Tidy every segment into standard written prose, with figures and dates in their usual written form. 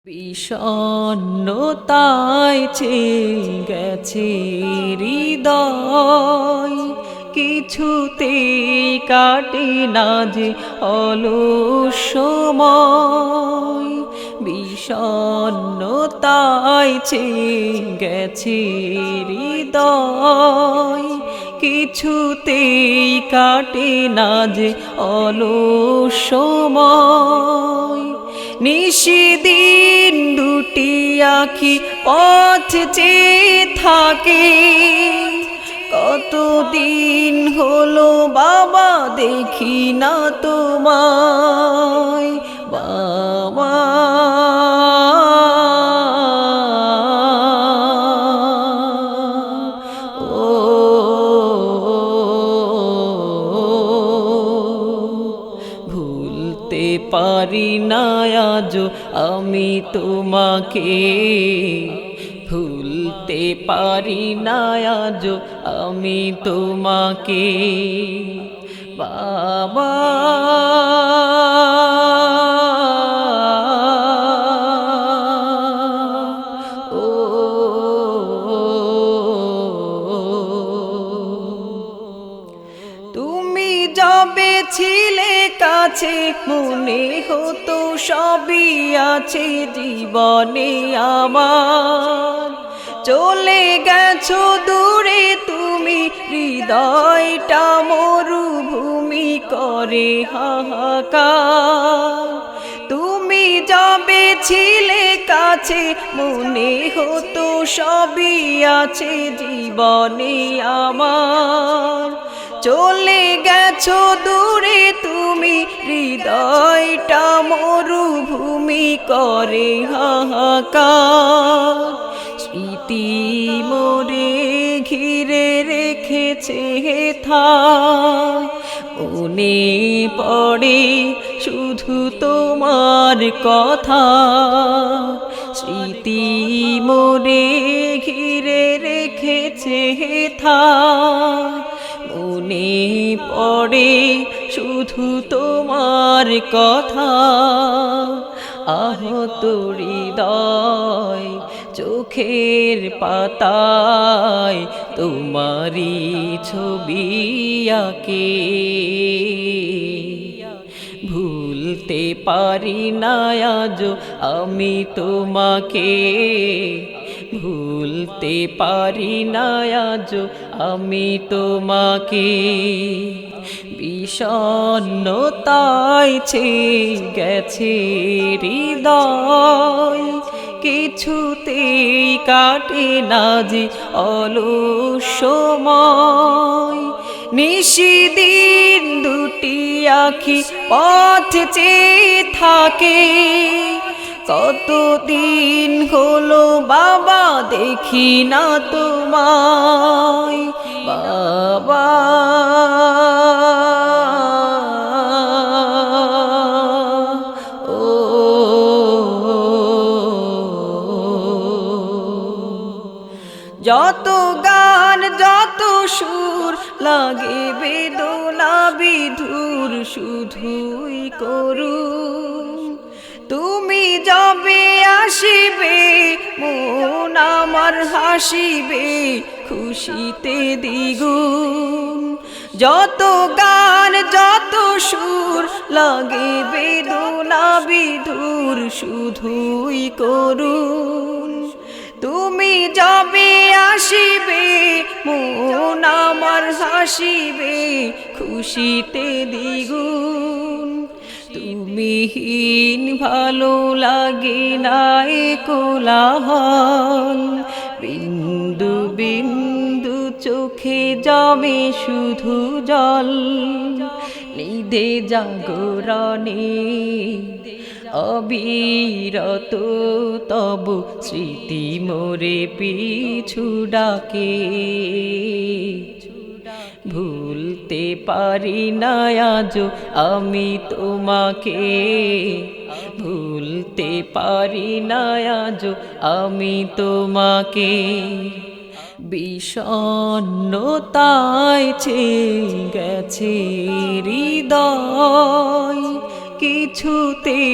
বিষণ্ণতায় ছেয়ে গেছে হৃদয়, কিছুতেই কাটে না যে অলস সময়। বিষণ্ণতায় ছেয়ে গেছে হৃদয়, কিছুতেই কাটে না যে অলস সময়। নিশিদিন দুটি আখি পথ চেয়ে থাকে, কতদিন হলো বাবা দেখি না তোমায়। বাবা ভুলতে পারি না আজও আমি তোমাকে, ভুলতে পারি না আজও আমি তোমাকে। বাবা তুমি যবে ছিলে কাছে মনে হতো সবই আছে জীবনে আমার। চলে গেছো দূরে তুমি, হৃদয়টা মরুভূমি করে হাহাকার। তুমি যবে ছিলে কাছে মনে হতো সবই আছে জীবনে আমার। চলে গেছো দূরে তুমি, হৃদয়টা মরুভূমি করে হাহাকার। স্মৃতি মোরে ঘিরে রেখেছে থাই, মনে পড়ে শুধু তোমার কথা। স্মৃতি মোরে ঘিরে রেখেছে থাই, মনে পড়ে শুধু তোমার কথা। আহত হৃদয় চোখের পাতায় তোমারি ছবি আঁকে, ভুলতে পারি না আজও আমি তোমাকে, ভুলতে পারি না আজও আমি তোমাকে। বিষণ্ণতায় ছেয়ে গেছে হৃদয়, কিছুতেই কাটে না যে অলস সময়। নিশিদিন দুটি আখি পথ চেয়ে থাকে, কতদিন হলো বাবা দেখি না তোমায়। বাবা যত গান যত সুর লাগে বেদনা বিধুর শুধুই করুন। তুমি যবে আসিবে মন আমার হাসিবে খুশিতে দ্বিগুণ। যত গান যত সুর লাগে বেদনা বিধুর শুধুই করুন। তুমি যবে আসিবে মন আমার হাসিবে খুশিতে দ্বিগুণ। তুমিহীন ভালো লাগে না এ কোলাহল, বিন্দু বিন্দু চোখে জমে শুধু জল। নিদে জাগরণে অবিরত তব স্মৃতি মোরে পিছু ডাকে, ভুলতে পারি না আজও আমি তোমাকে, ভুলতে পারি না আজও আমি তোমাকে। বিষণ্ণতায় ছেয়ে গেছে হৃদয়, কিছুতেই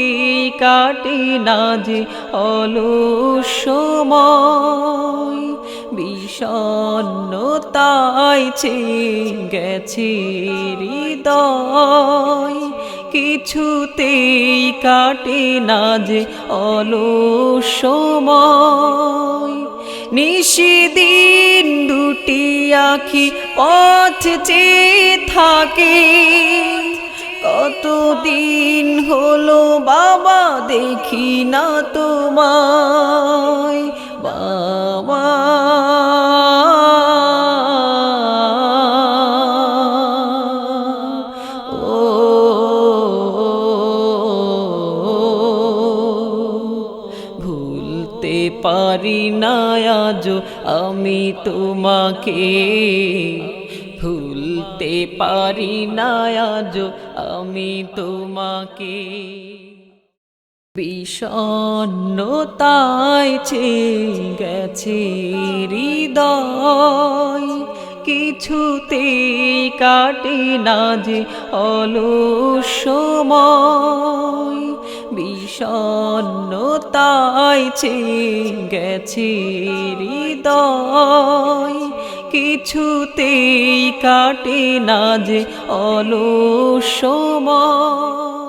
কাটে না যে অলস সময় বিষণ্ণতায় চেয়ে গেছে হৃদয় কিছুতেই কাটে না যে অলস সময় নিশিদিন দুটি আখি পথ চেয়ে থাকে কতদিন হলো বাবা দেখি না তোমায় বাবা ও ভুলতে পারি না আজও আমি তোমাকে ভুলতে পারি না আজও আমি তোমাকে বিষণ্ণতায় চেয়ে গেছে হৃদয় কিছুতেই কাটে না যে অলস সময় বিষণ্ণতায় চেয়ে গেছে হৃদয় কিছুতেই কাটে না যে অলস সময়